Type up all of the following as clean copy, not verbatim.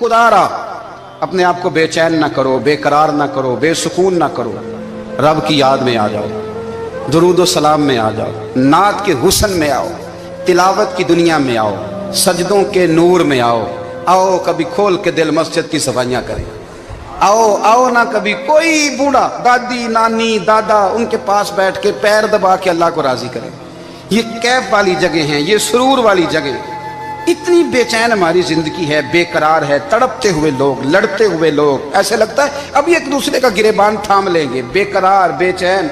खुदारा अपने आप को बेचैन ना करो, बेकरार ना करो, बेसुकून ना करो, रब की याद में आ जाओ, दुरूद व सलाम में आ जाओ, नात के हुस्न में आओ, तिलावत की दुनिया में आओ, सजदों के नूर में आओ। आओ कभी खोल के दिल मस्जिद की सफाइयाँ करें। आओ आओ ना कभी कोई बूढ़ा, दादी नानी दादा उनके पास बैठ के पैर दबा के अल्लाह को राजी करें। ये कैफ वाली जगह हैं, ये सुरूर वाली जगह। इतनी बेचैन हमारी जिंदगी है, बेकरार है, तड़पते हुए लोग, लड़ते हुए लोग, ऐसे लगता है अभी एक दूसरे का गिरेबान थाम लेंगे। बेकरार बेचैन।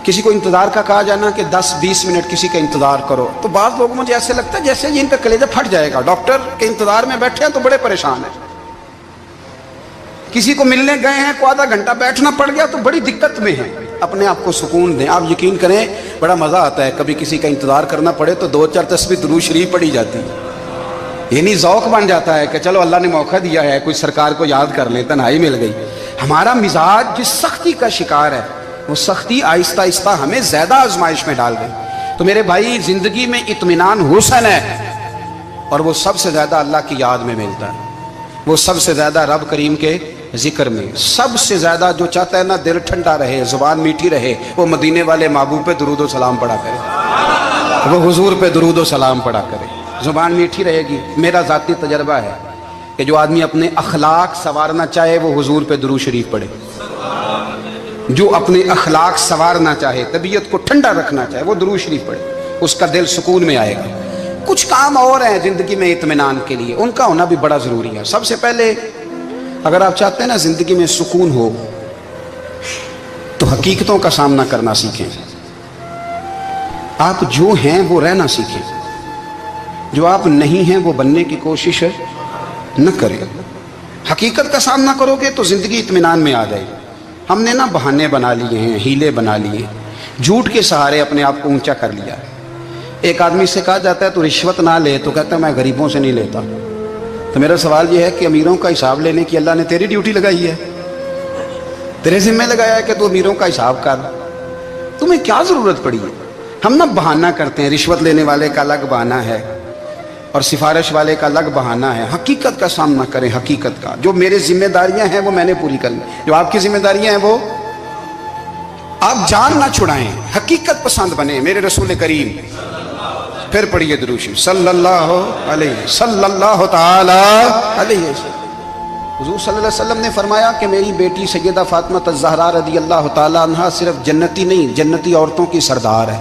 किसी को इंतजार का कहा जाना कि 10-20 मिनट किसी का इंतजार करो, तो बाद लोगों मुझे ऐसे लगता है जैसे इनका कलेजा फट जाएगा। डॉक्टर के इंतजार में बैठे हैं तो बड़े परेशान हैं। किसी को मिलने गए हैं को आधा घंटा बैठना पड़ गया तो बड़ी दिक्कत में है। अपने आप को सुकून दें। आप यकीन करें बड़ा मजा आता है, कभी किसी का इंतजार करना पड़े तो 2-4 तस्बीह दुरूद शरीफ पढ़ी जाती है। यानी ज़ौक बन जाता है कि चलो अल्लाह ने मौका दिया है, कोई सरकार को याद कर ले, तन्हाई मिल गई। हमारा मिजाज जिस सख्ती का शिकार है वो सख्ती आहिस्ता आहिस्ता हमें ज्यादा आजमाइश में डाल गई। तो मेरे भाई जिंदगी में इत्मीनान हुस्न है और वो सबसे ज्यादा अल्लाह की याद में मिलता है, वो सबसे ज्यादा रब करीम के जिक्र में। सबसे ज्यादा जो चाहता है ना दिल ठंडा रहे, जुबान मीठी रहे, वो मदीने वाले महबूब पे दुरूद व सलाम पढ़ा करे, वो हुजूर पे दुरूद व सलाम पढ़ा करे, जुबान मीठी रहेगी। मेरा जाती तजर्बा है कि जो आदमी अपने अखलाक संवारना चाहे वो हुजूर पे दुरूद शरीफ पढ़े। जो अपने अखलाक संवारना चाहे, तबीयत को ठंडा रखना चाहे, वो दुरूद शरीफ पढ़े, उसका दिल सुकून में आएगा। कुछ काम और हैं जिंदगी में इत्मीनान के लिए, उनका होना भी बड़ा जरूरी है। सबसे पहले अगर आप चाहते हैं ना जिंदगी में सुकून हो तो हकीकतों का सामना करना सीखें। आप जो हैं वो रहना सीखें, जो आप नहीं हैं वो बनने की कोशिश न करें। हकीकत का सामना करोगे तो जिंदगी इत्मीनान में आ जाएगी। हमने ना बहाने बना लिए हैं, हीले बना लिए, झूठ के सहारे अपने आप को ऊंचा कर लिया। एक आदमी से कहा जाता है तो रिश्वत ना ले, तो कहता है मैं गरीबों से नहीं लेता। तो मेरा सवाल यह है कि अमीरों का हिसाब लेने की अल्लाह ने तेरी ड्यूटी लगाई है, तेरे जिम्मे लगाया है कि तू अमीरों का हिसाब कर। तुम्हें क्या जरूरत पड़ी है? हम ना बहाना करते हैं, रिश्वत लेने वाले का अलग बहाना है और सिफारिश वाले का अलग बहाना है। हकीकत का सामना करें, हकीकत का। जो मेरे जिम्मेदारियां हैं वो मैंने पूरी करनी, जो आपकी जिम्मेदारियां हैं वो आप जान ना छुड़ाएं, हकीकत पसंद बने। मेरे रसूल करीम, फिर पढ़िए दुरूद शरीफ सल्लल्लाहु ताला अलैहि वसल्लम। हुजूर सल्लल्लाहु अलैहि वसल्लम ने फरमाया कि मेरी बेटी सैयदा फातिमा ज़हरा रज़ी अल्लाह ताला अन्हा सिर्फ जन्नती नहीं, जन्नती औरतों की सरदार है।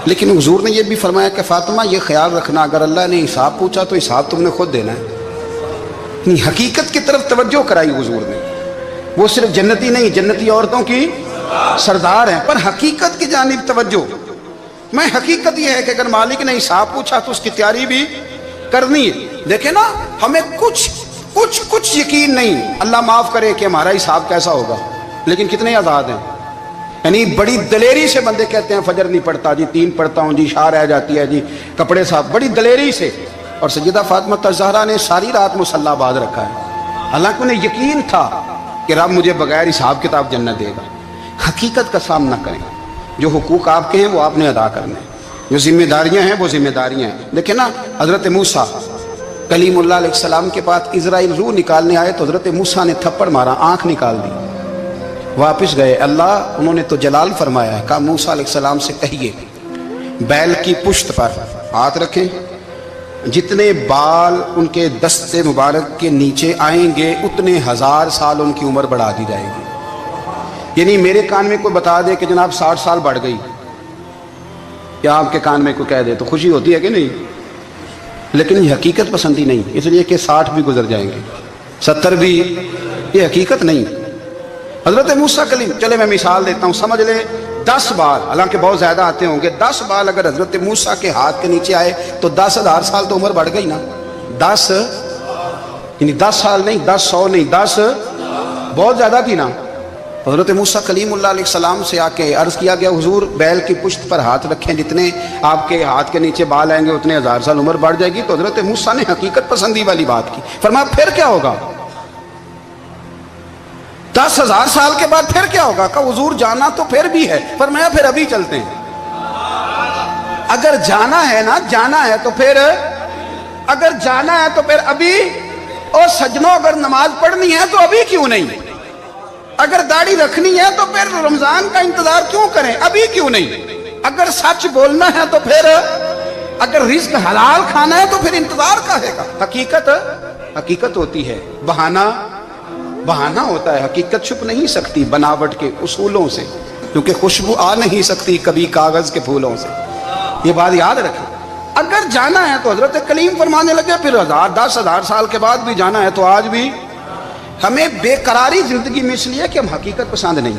लेकिन हुजूर ने यह भी फरमाया कि फातिमा ये ख्याल रखना, अगर अल्लाह ने हिसाब पूछा तो हिसाब तुमने खुद देना है। हकीकत की तरफ तवज्जो कराई हुजूर ने। वो सिर्फ जन्नती नहीं, जन्नती औरतों की सरदार है, पर हकीकत की जानिब तवज्जो। मैं हकीकत यह है कि अगर मालिक ने हिसाब पूछा तो उसकी तैयारी भी करनी है। देखे ना, हमें कुछ यकीन नहीं, अल्लाह माफ करे कि हमारा हिसाब कैसा होगा, लेकिन कितने आजाद हैं। यानी बड़ी दलेरी से बंदे कहते हैं फजर नहीं पढ़ता जी, 3 पढ़ता हूँ जी, शाह रह जाती है जी, कपड़े साफ, बड़ी दलेरी से। और सैयदा फातिमा ज़हरा ने सारी रात मुसल्ला बांध रखा है, हालांकि उन्हें यकीन था कि रब मुझे बगैर हिसाब किताब जन्नत देगा। हकीकत का सामना करें, जो हुकूक आपके हैं वो आपने अदा करने, जो जिम्मेदारियां हैं वो जिम्मेदारियां हैं। देखें ना, हजरत मूसा कलीमुल्लाह अलैहिस्सलाम के पास इजराइल रूह निकालने आए तो हजरत मूसा ने थप्पड़ मारा, आंख निकाल दी, वापस गए। अल्लाह उन्होंने तो जलाल फरमाया, कहा मूसा अलैहिस्सलाम से कहिए बैल की पुश्त पर हाथ रखें, जितने बाल उनके दस्ते मुबारक के नीचे आएंगे उतने 1000 साल उनकी उम्र बढ़ा दी जाएगी। यानी मेरे कान में कोई बता दे कि जनाब 60 साल बढ़ गई, या आपके कान में कोई कह दे तो खुशी होती है कि नहीं? लेकिन ये हकीकत पसंदी नहीं, इसलिए कि 60 भी गुजर जाएंगे, 70 भी, ये हकीकत नहीं। हजरत मूसा कलीम, चले मैं मिसाल देता हूँ, समझ ले 10 बाल, हालांकि बहुत ज्यादा आते होंगे, 10 बाल अगर हजरत मूसा के हाथ के नीचे आए तो 10,000 साल तो उम्र बढ़ गई ना। 10 यानी 10 साल नहीं, 10 नहीं, 10 बहुत ज्यादा थी ना। हजरत मूसा कलीमुल्लाह अलैहिस्सलाम से आके अर्ज किया गया, हुजूर बैल की पुश्त पर हाथ रखें, जितने आपके हाथ के नीचे बाल आएंगे उतने 1000 साल उम्र बढ़ जाएगी। तो हजरत मूसा ने हकीकत पसंदी वाली बात की, फरमाया फिर क्या होगा? 10,000 साल के बाद फिर क्या होगा? कहा हुजूर जाना तो फिर भी है, फरमाया फिर अभी चलते हैं। अगर जाना है ना, जाना है तो फिर اگر جانا ہے تو پھر ابھی، اور سجنوں اگر نماز پڑھنی ہے تو ابھی کیوں نہیں؟ اگر داڑھی رکھنی ہے تو پھر رمضان کا انتظار کیوں کریں؟ ابھی کیوں نہیں؟ اگر سچ بولنا ہے تو پھر، اگر رزق حلال کھانا ہے تو پھر انتظار کاہے کا؟ حقیقت ہوتی ہے، بہانہ ہوتا ہے، حقیقت چھپ نہیں سکتی بناوٹ کے اصولوں سے، کیونکہ خوشبو آ نہیں سکتی کبھی کاغذ کے پھولوں سے۔ یہ بات یاد رکھیں۔ اگر جانا ہے تو حضرت کلیم فرمانے لگے پھر 10,000 سال کے بعد بھی جانا ہے تو آج بھی ہمیں بے قراری زندگی میں اس لیے کہ ہم حقیقت پسند نہیں،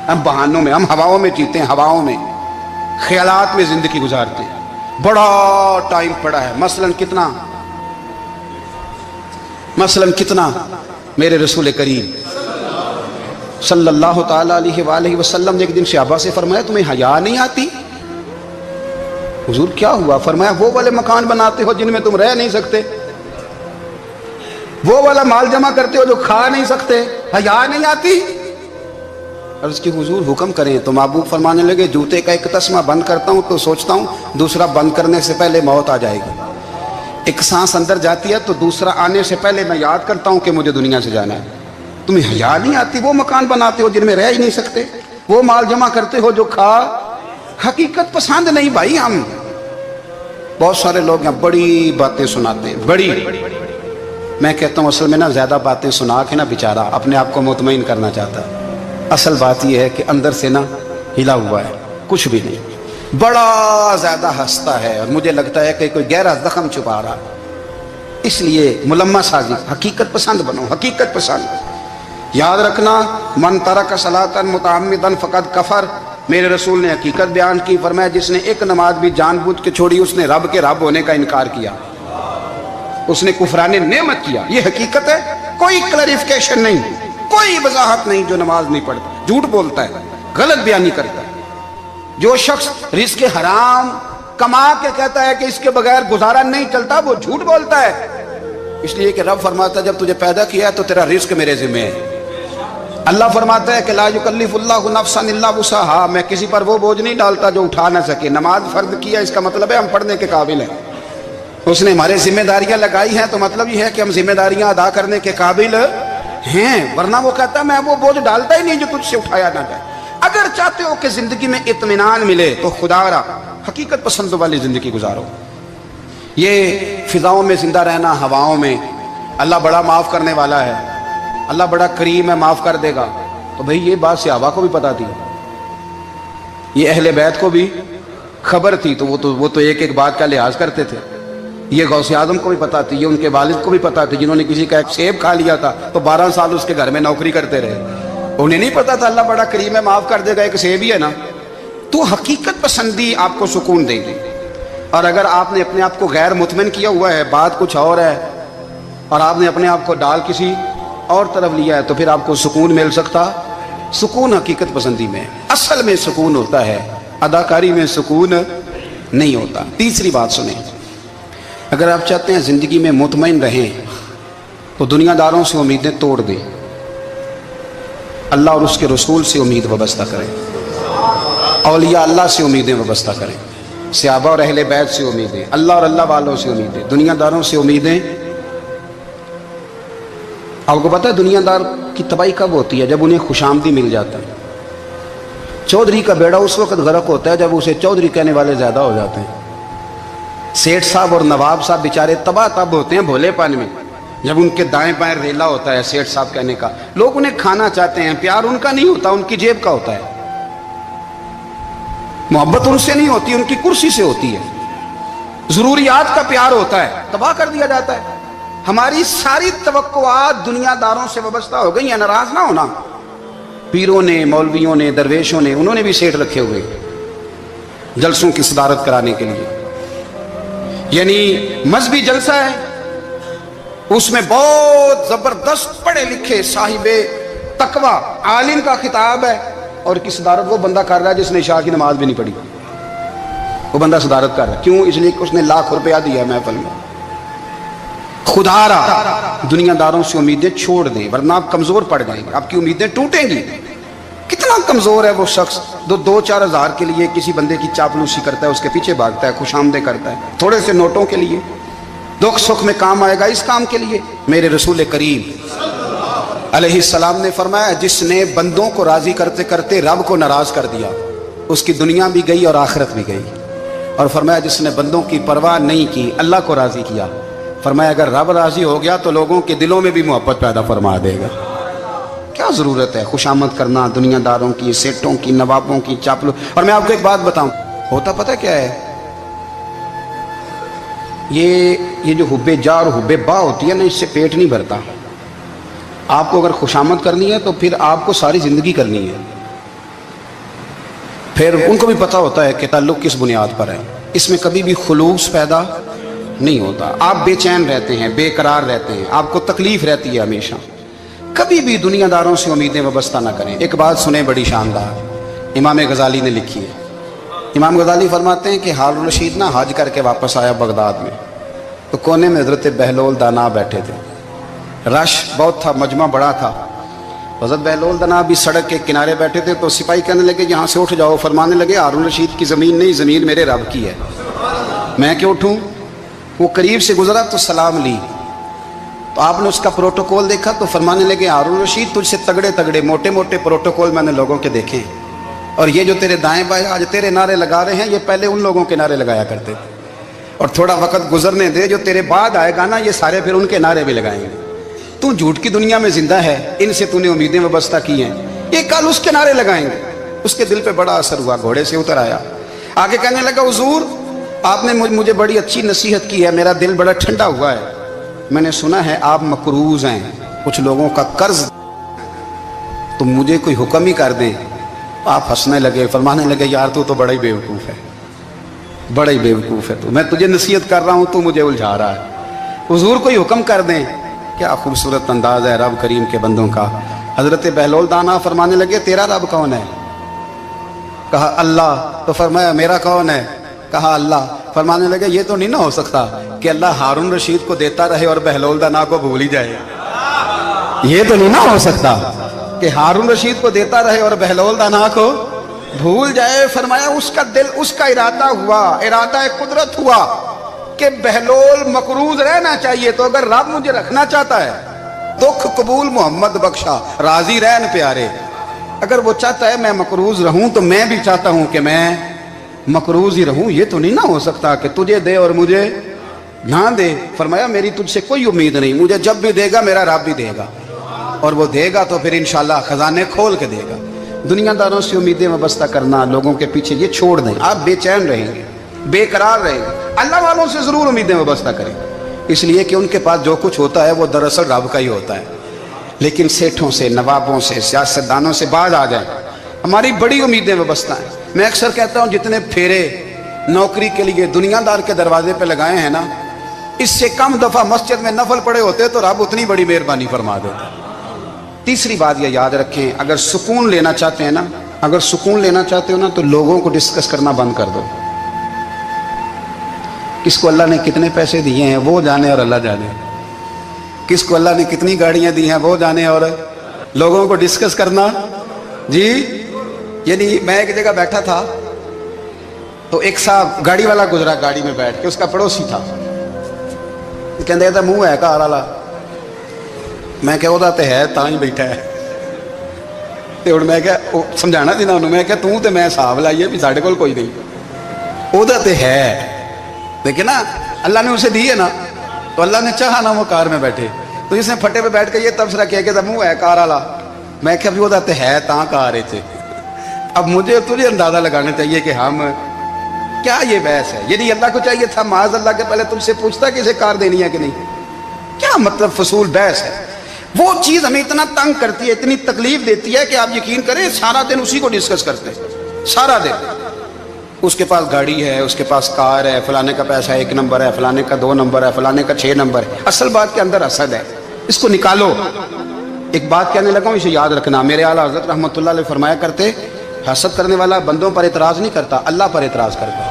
ہم بہانوں میں، ہم ہواؤں میں جیتے ہیں، ہواؤں میں، خیالات میں زندگی گزارتے ہیں۔ بڑا ٹائم پڑا ہے، مثلاً کتنا میرے رسول کریم صلی اللہ تعالیٰ علیہ وآلہ وسلم نے ایک دن صحابہ سے فرمایا تمہیں حیا نہیں آتی؟ حضور کیا ہوا؟ فرمایا وہ والے مکان بناتے ہو جن میں تم رہ نہیں سکتے، وہ والا مال جمع کرتے ہو جو کھا نہیں سکتے، حیا نہیں آتی؟ عرض کی حضور حکم کریں تو محبوب فرمانے لگے جوتے کا ایک تسمہ بند کرتا ہوں تو سوچتا ہوں دوسرا بند کرنے سے پہلے موت آ جائے گی، ایک سانس اندر جاتی ہے تو دوسرا آنے سے پہلے میں یاد کرتا ہوں کہ مجھے دنیا سے جانا ہے۔ تمہیں حیا نہیں آتی؟ وہ مکان بناتے ہو جن میں رہ ہی نہیں سکتے، وہ مال جمع کرتے ہو جو کھا، حقیقت پسند نہیں بھائی ہم۔ بہت سارے لوگ یہاں بڑی باتیں سناتے ہیں، بڑی، میں کہتا ہوں اصل میں نا زیادہ باتیں سنا کے نا بیچارہ اپنے آپ کو مطمئن کرنا چاہتا ہے، اصل بات یہ ہے کہ اندر سے نا ہلا ہوا ہے، کچھ بھی نہیں، بڑا زیادہ ہنستا ہے اور مجھے لگتا ہے کہ کوئی گہرا زخم چھپا رہا، اس لیے ملمہ سازی۔ حقیقت پسند بنو، حقیقت پسند۔ یاد رکھنا من ترک صلاۃ متعمدا فقد کفر، میرے رسول نے حقیقت بیان کی، فرمایا جس نے ایک نماز بھی جان بوجھ کے چھوڑی اس نے رب کے رب ہونے کا انکار کیا، اس نے کفران نعمت کیا۔ یہ حقیقت ہے، کوئی کلیریفیکیشن نہیں، کوئی وضاحت نہیں۔ جو نماز نہیں پڑھتا جھوٹ بولتا ہے، غلط بیانی کرتا ہے۔ جو شخص رزق حرام کما کے کہتا ہے کہ اس کے بغیر گزارا نہیں چلتا، وہ جھوٹ بولتا ہے، اس لیے کہ رب فرماتا ہے جب تجھے پیدا کیا ہے تو تیرا رزق میرے ذمہ ہے۔ اللہ فرماتا ہے کہ لا یکلف اللہ نفسا الا وسعها، میں کسی پر وہ بوجھ نہیں ڈالتا جو اٹھا نہ سکے۔ نماز فرض کیا اس کا مطلب ہے ہم پڑھنے کے قابل ہیں، اس نے ہمارے ذمہ داریاں لگائی ہیں تو مطلب یہ ہے کہ ہم ذمہ داریاں ادا کرنے کے قابل ہیں، ورنہ وہ کہتا ہے میں وہ بوجھ ڈالتا ہی نہیں جو تجھ سے اٹھایا نہ جائے۔ اگر چاہتے ہو کہ زندگی میں اطمینان ملے تو خدا را حقیقت پسند والی زندگی گزارو۔ یہ فضاؤں میں زندہ رہنا، ہواؤں میں، اللہ بڑا معاف کرنے والا ہے، اللہ بڑا کریم ہے، معاف کر دے گا، تو بھئی یہ بات صحابہ کو بھی پتا تھی، یہ اہل بیت کو بھی خبر تھی، تو وہ تو ایک ایک بات کا لحاظ کرتے تھے۔ یہ غوث اعظم کو بھی پتا تھی، یہ ان کے والد کو بھی پتا تھی، جنہوں نے کسی کا ایک سیب کھا لیا تھا تو 12 سال اس کے گھر میں نوکری کرتے رہے، انہیں نہیں پتا تھا اللہ بڑا کریم ہے، معاف کر دے گا، ایک سیب ہی ہے نا۔ تو حقیقت پسندی آپ کو سکون دے گی، اور اگر آپ نے اپنے آپ کو غیر مطمئن کیا ہوا ہے، بات کچھ اور ہے، اور آپ نے اپنے آپ کو ڈال کسی اور طرف لیا ہے، تو پھر آپ کو سکون مل سکتا؟ سکون حقیقت پسندی میں، اصل میں سکون ہوتا ہے، اداکاری میں سکون نہیں ہوتا۔ تیسری بات سنیں، اگر آپ چاہتے ہیں زندگی میں مطمئن رہیں تو دنیا داروں سے امیدیں توڑ دیں، اللہ اور اس کے رسول سے امید وابستہ کریں، اولیاء اللہ سے امیدیں وابستہ کریں، صحابہ اور اہل بیت سے امیدیں، اللہ اور اللہ والوں سے امیدیں، دنیا داروں سے امیدیں۔ آپ کو پتہ ہے دنیا دار کی تباہی کب ہوتی ہے؟ جب انہیں خوشامدی مل جاتا ہے۔ چودھری کا بیڑا اس وقت غرق ہوتا ہے جب اسے چودھری کہنے والے زیادہ ہو جاتے ہیں۔ سیٹھ صاحب اور نواب صاحب بیچارے تباہ تب ہوتے ہیں بھولے پن میں، جب ان کے دائیں بائیں ریلا ہوتا ہے سیٹھ صاحب کہنے کا، لوگ انہیں کھانا چاہتے ہیں، پیار ان کا نہیں ہوتا، ان کی جیب کا ہوتا ہے، محبت ان سے نہیں ہوتی، ان کی کرسی سے ہوتی ہے، ضروریات کا پیار ہوتا ہے، تباہ کر دیا جاتا ہے۔ ہماری ساری توقعات دنیا داروں سے وابستہ ہو گئی ہیں، ناراض نہ ہونا۔ پیروں نے، مولویوں نے، درویشوں نے، انہوں نے بھی سیٹ رکھے ہوئے جلسوں کی صدارت کرانے کے لیے، یعنی مذہبی جلسہ ہے، اس میں بہت زبردست پڑھے لکھے صاحب تقوی عالم کا خطاب ہے، اور کی صدارت وہ بندہ کر رہا ہے جس نے عشاء کی نماز بھی نہیں پڑھی، وہ بندہ صدارت کر رہا ہے، کیوں؟ اس لیے کہ اس نے لاکھ روپیہ دیا محفل میں۔ خدا را دنیا داروں سے امیدیں چھوڑ دیں ورنہ آپ کمزور پڑ جائیں گے، آپ کی امیدیں ٹوٹیں گی۔ کتنا کمزور ہے وہ شخص جو 2-4 ہزار کے لیے کسی بندے کی چاپلوسی کرتا ہے، اس کے پیچھے بھاگتا ہے، خوش آمدیں کرتا ہے، تھوڑے سے نوٹوں کے لیے، दुख सुख में काम आएगा इस काम के लिए। मेरे रसूल करीम अलैहिस्सलाम ने फरमाया, जिसने बंदों को राजी करते करते रब को नाराज कर दिया, उसकी दुनिया भी गई और आखिरत भी गई। और फरमाया, जिसने बंदों की परवाह नहीं की, अल्लाह को राजी किया, फरमाया अगर रब राजी हो गया तो लोगों के दिलों में भी मोहब्बत पैदा फरमा देगा। क्या ज़रूरत है खुशामद करना दुनियादारों की, सेठों की, नवाबों की, चापलू। और मैं आपको एक बात बताऊं, होता पता क्या है, ये जो हुब्बे जा और हुब्बे बा होती है ना, इससे पेट नहीं भरता। आपको अगर खुशामद करनी है तो फिर आपको सारी ज़िंदगी करनी है। फिर उनको भी पता होता है कि ताल्लुक़ किस बुनियाद पर है, इसमें कभी भी खुलूस पैदा नहीं होता। आप बेचैन रहते हैं, बेकरार रहते हैं, आपको तकलीफ़ रहती है हमेशा। कभी भी दुनियादारों से उम्मीदें वाबस्ता ना करें। एक बात सुने बड़ी शानदार, इमाम गज़ाली ने लिखी है। इमाम गज़ाली फरमाते हैं कि हारून रशीद ना हज करके वापस आया बगदाद में, तो कोने में हज़रत बहलोल दाना बैठे थे। रश बहुत था, मजमा बड़ा था। हज़रत बहलोल दाना भी सड़क के किनारे बैठे थे। तो सिपाही कहने लगे यहाँ से उठ जाओ। फरमाने लगे हारून रशीद की ज़मीन नहीं, ज़मीन मेरे रब की है, मैं क्यों उठूँ। वो करीब से गुजरा तो सलाम ली, तो आपने उसका प्रोटोकॉल देखा तो फरमाने लगे, हारून रशीद तुझसे तगड़े तगड़े मोटे मोटे प्रोटोकॉल मैंने लोगों के देखे हैं, और ये जो तेरे दाएं बाएं आज तेरे नारे लगा रहे हैं, ये पहले उन लोगों के नारे लगाया करते थे। और थोड़ा वक्त गुजरने दे, जो तेरे बाद आएगा ना, ये सारे फिर उनके नारे भी लगाएंगे। तू झूठ की दुनिया में जिंदा है, इनसे तूने उम्मीदें वाबस्ता की हैं, ये कल उसके नारे लगाएंगे। उसके दिल पे बड़ा असर हुआ, घोड़े से उतर आया, आगे कहने लगा, हुजूर आपने मुझे बड़ी अच्छी नसीहत की है, मेरा दिल बड़ा ठंडा हुआ है। मैंने सुना है आप मकरूज हैं, कुछ लोगों का कर्ज, तो मुझे कोई हुक्म ही कर दें। आप हंसने लगे, फरमाने लगे, यार तू तो बड़ा ही बेवकूफ़ है, बड़ा ही बेवकूफ़ है तू, मैं तुझे नसीहत कर रहा हूँ, तू मुझे उलझा रहा है। हुजूर कोई हुक्म कर दें। क्या खूबसूरत अंदाज है रब करीम के बंदों का। हज़रत बहलोल दाना फरमाने लगे, तेरा रब कौन है? कहा अल्लाह। तो फरमाया मेरा कौन है? कहा अल्लाह। फरमाने लगे, ये तो नहीं ना हो सकता कि अल्लाह हारून रशीद को देता रहे और बहलोल दाना को भूल ही जाए। ये तो नहीं ना हो सकता कि हारून रशीद को देता रहे और बहलोल दाना को भूल जाए। फरमाया उसका दिल, उसका इरादा हुआ, इरादा कुदरत हुआ कि बहलोल मकरूज रहना चाहिए। तो अगर रब मुझे रखना चाहता है, दुख कबूल मोहम्मद बख्शा, राजी रहन प्यारे, अगर वो चाहता है मैं मकरूज रहूं, तो मैं भी चाहता हूं कि मैं मकरूज ही रहूं। ये तो नहीं ना हो सकता कि तुझे दे और मुझे ना दे। फरमाया मेरी तुझसे कोई उम्मीद नहीं, मुझे जब भी देगा मेरा रब भी देगा, और वो देगा तो फिर इंशाल्लाह खजाने खोल के देगा। दुनियादारों से उम्मीदें वाबस्ता करना, लोगों के पीछे, ये छोड़ दें। आप बेचैन रहेंगे, बेकरार रहेंगे। अल्लाह वालों से ज़रूर उम्मीदें वाबस्ता करें, इसलिए कि उनके पास जो कुछ होता है वो दरअसल रब का ही होता है। लेकिन सेठों से, नवाबों से, सियासतदानों से बाज आ जाए, हमारी बड़ी उम्मीदें वाबस्ता हैं। मैं अक्सर कहता हूँ, जितने फेरे नौकरी के लिए दुनियादार के दरवाजे पे लगाए हैं ना, इससे कम दफ़ा मस्जिद में नफल पड़े होते तो रब उतनी बड़ी मेहरबानी फरमा देता। तीसरी बात यह याद रखें, अगर सुकून लेना चाहते हैं ना, अगर सुकून लेना चाहते हो ना, तो लोगों को डिस्कस करना बंद कर दो। किसको अल्लाह ने कितने पैसे दिए हैं वो जाने और अल्लाह जाने, किसको अल्लाह ने कितनी गाड़ियां दी हैं वो जाने, और लोगों को डिस्कस करना जी। यानी मैं एक जगह बैठा था, तो एक साहब गाड़ी वाला गुजरा, गाड़ी में बैठ के, उसका पड़ोसी था, कहते था मुंह है कार वाला। मैं क्या ਉਹਦਾ ਤੇ ਹੈ ਤਾਂ ਹੀ ਬੈਠਾ ਹੈ। ਤੇ ਹੁਣ ਮੈਂ ਕਿਹਾ ਉਹ ਸਮਝਾਣਾ ਸੀ ਨਾ ਉਹਨੂੰ, ਮੈਂ ਕਿਹਾ ਤੂੰ ਤੇ ਮੈਂ ਹਿਸਾਬ ਲਾਈਏ ਵੀ ਸਾਡੇ ਕੋਲ ਕੋਈ ਨਹੀਂ, ਉਹਦਾ ਤੇ ਹੈ। लेकिन ना अल्लाह ने उसे दी है ना, तो अल्लाह ने चाहा ना वो कार में बैठे, तो इसने फटे पे बैठ के ये तबसरा किया कि मुंह है कार वाला। मैं क्या भी वो तो है ता कार है। अब मुझे तुझे अंदाजा लगाना चाहिए कि हम क्या ये बहस है। यदि अल्लाह को चाहिए था माज अल्लाह के पहले तुमसे पूछता कि इसे कार देनी है कि नहीं। क्या मतलब फसूल बहस है। वो चीज़ हमें इतना तंग करती है, इतनी तकलीफ देती है कि आप यकीन करें सारा दिन उसी को डिस्कस करते हैं, सारा दिन। उसके पास गाड़ी है, उसके पास कार है, फलाने का पैसा 1 नंबर है, फलाने का 2 नंबर है, फलाने का 6 नंबर है। असल बात के अंदर हसद है, इसको निकालो। एक बात कहने लगा हूँ, इसे याद रखना। मेरे आला हज़रत रहमतुल्लाह अलैह फरमाया करते, हसद करने वाला बंदों पर एतराज़ नहीं करता, अल्लाह पर एतराज़ करता।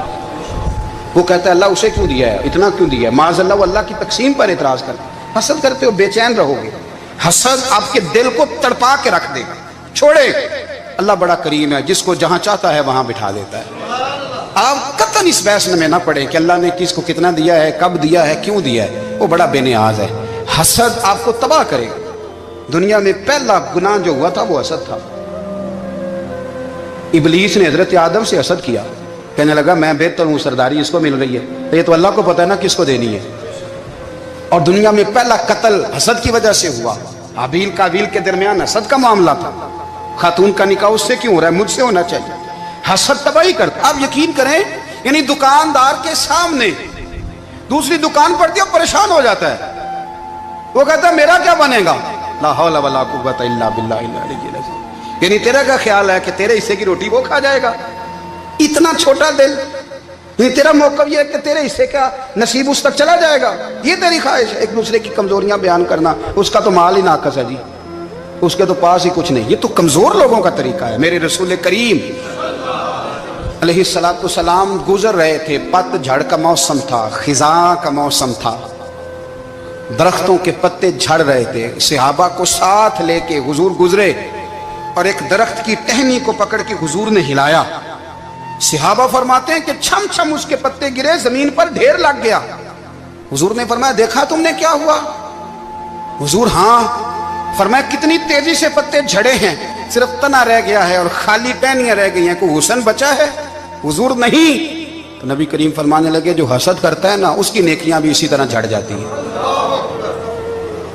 वो कहता है अल्लाह उसे क्यों दिया है, इतना क्यों दिया है, माज़अल्लाह वो अल्लाह की तकसीम पर एतराज़ करता। हसद करते हो बेचैन रहोगे, हसद आपके दिल को तड़पा के रख देगा। छोड़े, अल्लाह बड़ा करीम है, जिसको जहाँ चाहता है वहाँ बिठा देता है। आप قطعاً اس بحث میں نہ پڑے کہ اللہ نے کس کو کتنا دیا ہے، کب دیا ہے، کیوں دیا ہے، وہ بڑا بے نیاز ہے۔ حسد آپ کو تباہ کرے گا۔ دنیا میں پہلا گناہ جو ہوا تھا وہ حسد تھا۔ ابلیس نے حضرت آدم سے حسد کیا، کہنے لگا میں بہتر ہوں، سرداری اس کو مل رہی ہے، یہ تو اللہ کو پتہ ہے نا کس کو دینی ہے۔ اور دنیا میں پہلا قتل حسد کی وجہ سے ہوا۔ حابیل قابیل کے درمیان حسد کا معاملہ تھا، خاتون کا نکاح اس سے کیوں ہو رہا ہے، مجھ سے ہونا چاہیے۔ حسد تباہی کرتا۔ آپ یقین کریں، یعنی دکاندار کے سامنے دوسری دکان پڑتی ہے، پریشان ہو جاتا ہے، وہ کہتا ہے میرا کیا بنے گا، لا حول ولا قوت الا باللہ العلی العظیم، یعنی تیرا کیا خیال ہے کہ تیرے حصے کی روٹی وہ کھا جائے گا، اتنا چھوٹا دل، یعنی تیرا موقف یہ ہے کہ تیرے حصے کا نصیب اس تک چلا جائے گا، یہ تیری خواہش ہے۔ ایک دوسرے کی کمزوریاں بیان کرنا، اس کا تو مال ہی ناقص ہے جی، اس کے تو پاس ہی کچھ نہیں، یہ تو کمزور لوگوں کا طریقہ ہے۔ میرے رسول کریم علیہ السلام گزر رہے تھے، پت جھڑ کا موسم تھا، خزاں کا موسم تھا، درختوں کے پتے جھڑ رہے تھے، صحابہ کو ساتھ لے کے حضور گزرے اور ایک درخت کی ٹہنی کو پکڑ کے حضور نے ہلایا۔ صحابہ فرماتے ہیں کہ چھم چھم اس کے پتے گرے، زمین پر ڈھیر لگ گیا۔ حضور نے فرمایا دیکھا تم نے کیا ہوا؟ حضور ہاں۔ فرمایا کتنی تیزی سے پتے جھڑے ہیں، صرف تنا رہ گیا ہے اور خالی ٹہنیاں رہ گئی ہیں، کوئی حسن بچا ہے؟ حضور نہیں۔ تو نبی کریم فرمانے لگے جو حسد کرتا ہے نا، اس کی نیکیاں بھی اسی طرح جھڑ جاتی ہیں،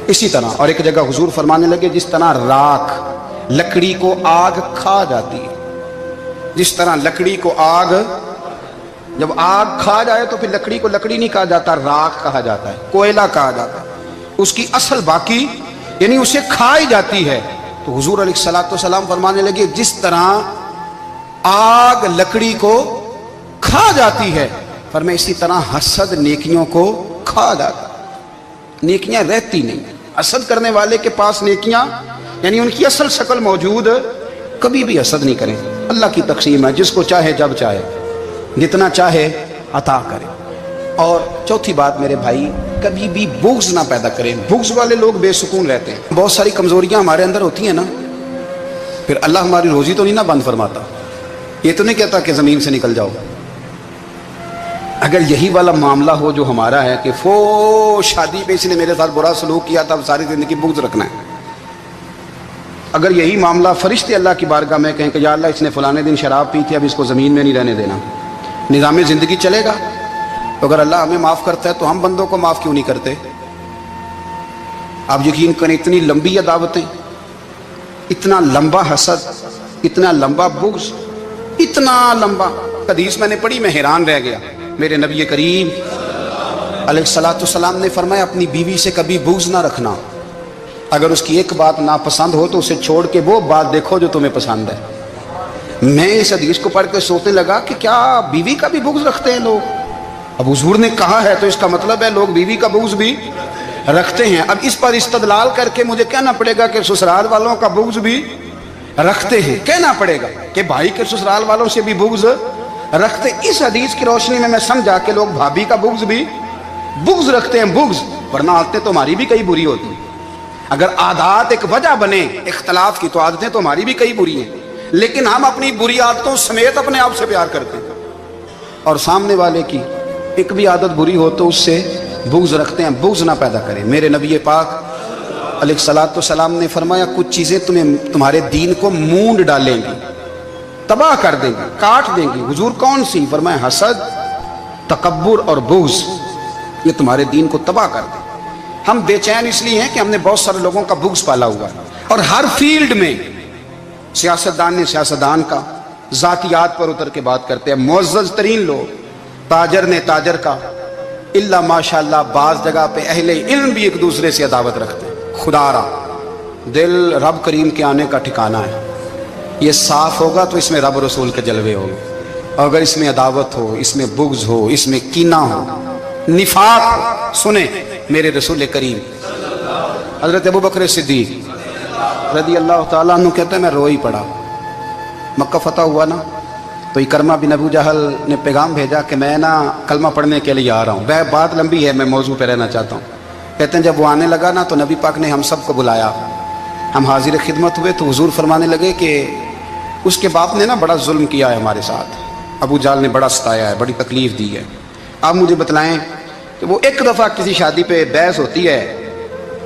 اسی طرح۔ اور ایک جگہ حضور فرمانے لگے جس طرح راکھ لکڑی کو آگ کھا جاتی ہے، جس طرح لکڑی کو آگ، جب آگ کھا جائے تو پھر لکڑی کو لکڑی نہیں کہا جاتا، راکھ کہا جاتا ہے، کوئلہ کہا جاتا ہے، اس کی اصل باقی یعنی اسے کھائی جاتی ہے۔ تو حضور علیہ السلام فرمانے لگے جس طرح آگ لکڑی کو کھا جاتی ہے، فرمایا اسی طرح حسد نیکیوں کو کھا جاتا ہے، نیکیاں رہتی نہیں۔ حسد کرنے والے کے پاس نیکیاں یعنی ان کی اصل شکل موجود، کبھی بھی حسد نہیں کریں۔ اللہ کی تقسیم ہے، جس کو چاہے جب چاہے جتنا چاہے عطا کرے۔ اور چوتھی بات میرے بھائی، کبھی بھی بغض نہ پیدا کریں۔ بغض والے لوگ بے سکون رہتے ہیں۔ بہت ساری کمزوریاں ہمارے اندر ہوتی ہیں نا، پھر اللہ ہماری روزی تو نہیں نہ بند فرماتا، یہ تو نہیں کہتا کہ زمین سے نکل جاؤ۔ اگر یہی والا معاملہ ہو جو ہمارا ہے کہ شادی پہ اس نے میرے ساتھ برا سلوک کیا تھا، اب ساری زندگی بغض رکھنا ہے، اگر یہی معاملہ فرشتے اللہ کی بارگاہ میں کہیں کہ یا اللہ اس نے فلانے دن شراب پی تھی، اب اس کو زمین میں نہیں رہنے دینا، نظام زندگی چلے گا؟ تو اگر اللہ ہمیں معاف کرتا ہے تو ہم بندوں کو معاف کیوں نہیں کرتے؟ آپ یقین کریں، اتنی لمبی عداوتیں، اتنا لمبا حسد، اتنا لمبا بغض، اتنا لمبا۔ حدیث میں نے پڑھی، میں حیران رہ گیا۔ میرے نبی کریم علیہ السلام نے فرمایا اپنی بیوی سے کبھی بغض نہ رکھنا، اگر اس کی ایک بات ناپسند ہو تو اسے چھوڑ کے وہ بات دیکھو جو تمہیں پسند ہے۔ میں اس حدیث کو پڑھ کے سوچنے لگا کہ کیا بیوی کا بھی بغض رکھتے ہیں لوگ؟ اب حضور نے کہا ہے تو اس کا مطلب ہے لوگ بیوی کا بغض بھی رکھتے ہیں۔ اب اس پر استدلال کر کے مجھے کہنا پڑے گا کہ سسرال والوں کا بغض بھی رکھتے ہیں، کہنا پڑے گا کہ بھائی کے سسرال والوں سے بھی بغض رکھتے۔ اس حدیث کی روشنی میں سمجھا کہ لوگ بھابھی کا بغض بھی بغض رکھتے ہیں، بغض، ورنہ عادتیں تو ہماری بھی کئی بری ہوتی ہیں۔ اگر عادات ایک وجہ بنے اختلاف کی تو عادتیں تو ہماری بھی کئی بری ہیں، لیکن ہم اپنی بری عادتوں سمیت اپنے آپ سے پیار کرتے ہیں، اور سامنے والے کی ایک بھی عادت بری ہو تو اس سے بغض رکھتے ہیں۔ بغض نہ پیدا کریں۔ میرے نبی پاک علیہ السلام نے فرمایا کچھ چیزیں تمہارے دین کو مونڈ ڈالیں گی، تباہ کر دیں گی، کاٹ دیں گی۔ حضور کون سی؟ فرمایا حسد، تکبر اور بغض، یہ تمہارے دین کو تباہ کر دیں۔ ہم بے چین اس لیے ہیں کہ ہم نے بہت سارے لوگوں کا بغض پالا ہوا ہے، اور ہر فیلڈ میں سیاستدان نے سیاستدان کا، ذاتیات پر اتر کے بات کرتے ہیں، معزز ترین لوگ، تاجر نے تاجر کا، اللہ ماشاءاللہ بعض جگہ پہ اہل علم بھی ایک دوسرے سے عداوت رکھتے ہیں۔ خدا را دل رب کریم کے آنے کا ٹھکانہ ہے، یہ صاف ہوگا تو اس میں رب رسول کے جلوے ہوں گے، اور اگر اس میں عداوت ہو، اس میں بغض ہو، اس میں کینہ ہو، نفاق ہو، سنیں میرے رسول کریم حضرت ابو بکر صدیق رضی اللہ تعالیٰ عنہ کہتے ہیں میں رو ہی پڑا۔ مکہ فتح ہوا نا، تو اکرمہ بن ابو جہل نے پیغام بھیجا کہ میں نا کلمہ پڑھنے کے لیے آ رہا ہوں۔ بات لمبی ہے، میں موضوع پہ رہنا چاہتا ہوں۔ کہتے ہیں جب وہ آنے لگا نا تو نبی پاک نے ہم سب کو بلایا، ہم حاضر خدمت ہوئے تو حضور فرمانے لگے کہ اس کے باپ نے نا بڑا ظلم کیا ہے ہمارے ساتھ، अबू जाल ने बड़ा सताया है, बड़ी तकलीफ दी है। आप मुझे बतलाएं कि वो एक दफ़ा किसी शादी पे बहस होती है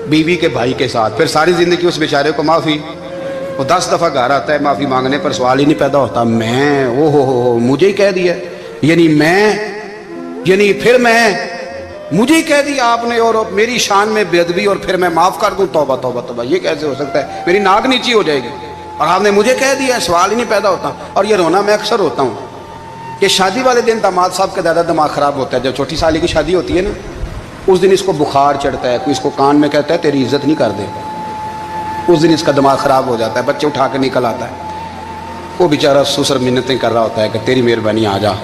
बीवी के भाई के साथ, फिर सारी ज़िंदगी उस बेचारे को माफ़ी, वो 10 दफ़ा घर आता है माफ़ी मांगने पर सवाल ही नहीं पैदा होता, मैं ओ हो मुझे ही कह दिया, यानी मैं, यानी फिर मैं, मुझे ही कह दिया आपने और मेरी शान में बेअदबी और फिर मैं माफ़ कर दूँ, तौबा तौबा तौबा, ये कैसे हो सकता है, मेरी नाक नीची हो जाएगी और आपने मुझे कह दिया, सवाल ही नहीं पैदा होता। और ये रोना मैं अक्सर होता हूँ कि शादी वाले दिन दामाद साहब का ज़्यादा दिमाग ख़राब होता है। जब छोटी साली की शादी होती है ना, उस दिन इसको बुखार चढ़ता है, कोई इसको कान में कहता है तेरी इज्जत नहीं कर दे, उस दिन इसका दिमाग ख़राब हो जाता है, बच्चे उठा के निकल आता है, वो बेचारा ससुर मिन्नतें कर रहा होता है कि तेरी मेहरबानी आ जा,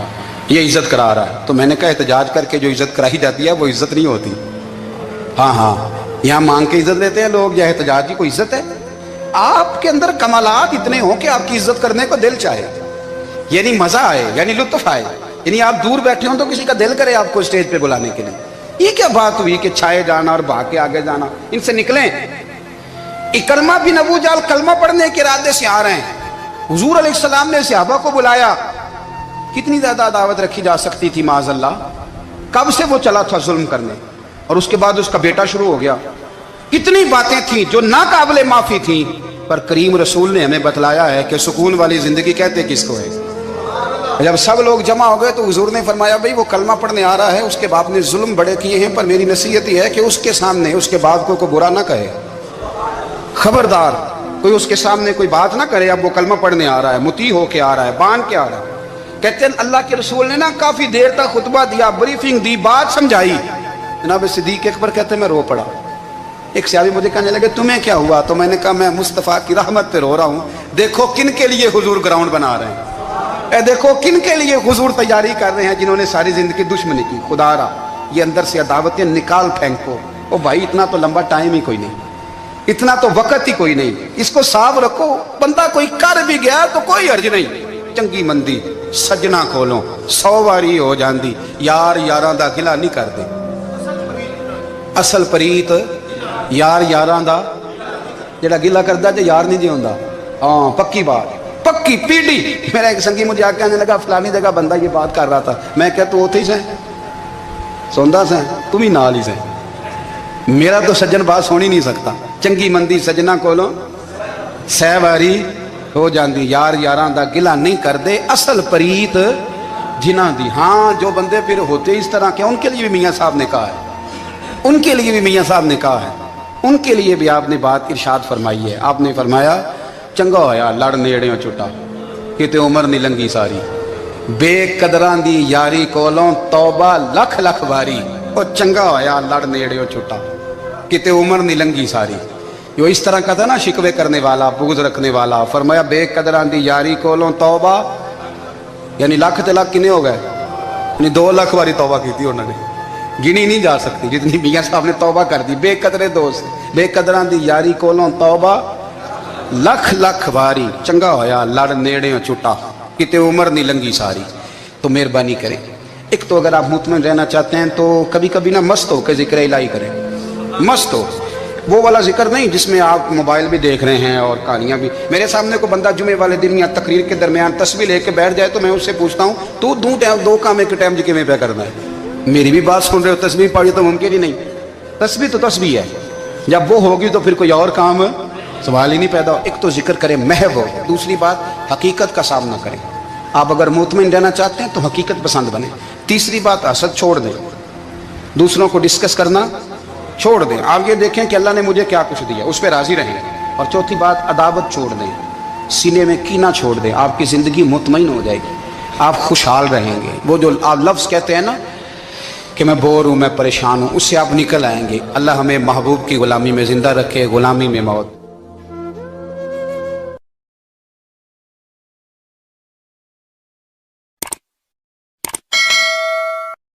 ये इज़्ज़त करा रहा है। तो मैंने कहा एहतजाज करके जो इज़्ज़त कराई जाती है वो इज़्ज़त नहीं होती। हाँ हाँ, यहाँ मांग के इज़्ज़त लेते हैं लोग, या एहतजाज की कोई इज़्ज़त है? आपके अंदर कमालात इतने हों कि आपकी इज़्ज़त करने को दिल चाहे, यानी मज़ा आए, यानी लुत्फ़ आए, यानी आप दूर बैठे हों तो किसी का दिल करे आपको स्टेज पे बुलाने के लिए। ये क्या बात हुई कि छाए जाना और भाग के आगे जाना, इनसे निकलें। इकरमा बिन अबू जाल कलमा पढ़ने के इरादे से आ रहे हैं, हुजूर अलैहिस्सलाम ने सहाबा को बुलाया, कितनी ज्यादा दावत रखी जा सकती थी माज़अल्लाह, कब से वो चला था जुल्म करने, और उसके बाद उसका बेटा शुरू हो गया। कितनी बातें थी जो ना काबिल माफी थी, पर करीम रसूल ने हमें बतलाया है कि सुकून वाली जिंदगी कहते किसको है। जब सब लोग जमा हो गए तो हुजूर ने फरमाया भाई वो कलमा पढ़ने आ रहा है, उसके बाप ने जुल्म बड़े किए हैं, पर मेरी नसीहत ही है कि उसके सामने उसके बाप को कोई बुरा ना कहे, खबरदार कोई उसके सामने कोई बात ना करे। अब वो कलमा पढ़ने आ रहा है, मुती होके आ रहा है, बांध के आ रहा है। कहते हैं अल्लाह के रसूल ने ना काफी देर तक खुतबा दिया, ब्रीफिंग दी, बात समझाई। जनाब सिद्दीक अकबर कहते मैं रो पड़ा। एक सहाबी मुझे कहने लगे तुम्हें क्या हुआ? तो मैंने कहा मैं मुस्तफ़ा की रहमत पे रो रहा हूँ, देखो किन के लिए हुजूर ग्राउंड बना रहे हैं, देखो किन के लिए हुजूर तैयारी कर रहे हैं, जिन्होंने सारी जिंदगी दुश्मनी की। खुदारा ये अंदर से अदावतें निकाल फेंको। ओ भाई इतना तो लंबा टाइम ही कोई नहीं, इतना तो वक्त ही कोई नहीं, इसको साफ रखो। बंदा कोई कर भी गया तो कोई अर्ज नहीं, चंगी मंदी सजना खोलो 100 वारी हो जाती, यार यारां दा गिला नहीं करते, असल प्रीत यार यारां दा जेड़ा गिला करदा जे यार नहीं जी होंदा। हाँ पक्की बात, पक्की पीढ़ी। मेरा एक संगी मुझे आके कहने लगा फलानी जगह बंदा ये बात कर रहा था, मैं क्या तू उथे ही से सौंदा से, तुम ही नाल ही से, मेरा तो सज्जन बात सुन ही नहीं सकता। चंगी मंदी सजना कोलों 100 वारी हो जाती, यार यारां दा गिला नहीं करते, असल प्रीत जिन्हां दी। हाँ जो बंदे फिर होते इस तरह के, उनके लिए भी मियाँ साहब ने कहा है, उनके लिए भी मियाँ साहब ने कहा है, उनके लिए भी आपने बात इरशाद फरमाई है। आपने फरमाया चंगा होया लड़ नेड़ियों छुटा, किते उम्र नहीं लंघी सारी, बेकदरां दी यारी कोलों तौबा लख लख बारी। और चंगा होया लड़ नेड़ियों छुटा, किते उम्र नहीं लंघी सारी। जो इस तरह का था ना, शिकवे करने वाला, बुग़्ज़ रखने वाला, फरमाया बेकदरां दी यारी कोलों तौबा, यानी लख ते लख किन्ने हो गए, यानी 2 लाख बारी तौबा की थी उन्होंने, गिनी नहीं जा सकती जितनी मियाँ साहब ने तौबा कर दी। बेकदरे दोस्त बेकदरां दी यारी कोलों तौबा लख लख बारी, चंगा होया लड़ नेड़ियों छुटा, किते उम्र नहीं लंघी सारी। तो मेहरबानी करें, एक तो अगर आप मुतमईन रहना चाहते हैं तो कभी कभी ना मस्त हो के जिक्र इलाही करें। मस्त हो, वो वाला जिक्र नहीं जिसमें आप मोबाइल भी देख रहे हैं और कहानियाँ भी। मेरे सामने को बंदा जुमे वाले दिन या तकरीर के दरमियान तस्बीह लेके बैठ जाए तो मैं उससे पूछता हूँ तू दो काम एक टाइम जी पे करना है, मेरी भी बात सुन रहे हो, तस्बीह पढ़ी तो मुमकिन ही नहीं। तस्बीह तो तस्बीह है, जब वो होगी तो फिर कोई और काम सवाल ही नहीं पैदा हो। एक तो जिक्र करें महव हो, दूसरी बात हकीकत का सामना करें। आप अगर मुतमईन रहना चाहते हैं तो हकीकत पसंद बने। तीसरी बात हसद छोड़ दें, दूसरों को डिस्कस करना छोड़ दें। आप ये देखें कि अल्लाह ने मुझे क्या कुछ दिया, उस पर राजी रहें। और चौथी बात अदावत छोड़ दें, सीने में कीना छोड़ दें, आपकी ज़िंदगी मुतमईन हो जाएगी, आप खुशहाल रहेंगे। वो जो आप लफ्ज़ कहते हैं ना कि मैं बोर हूँ, मैं परेशान हूँ, उससे आप निकल आएंगे। अल्लाह हमें महबूब की ग़ुलामी में ज़िंदा रखे, ग़ुलामी में मौत।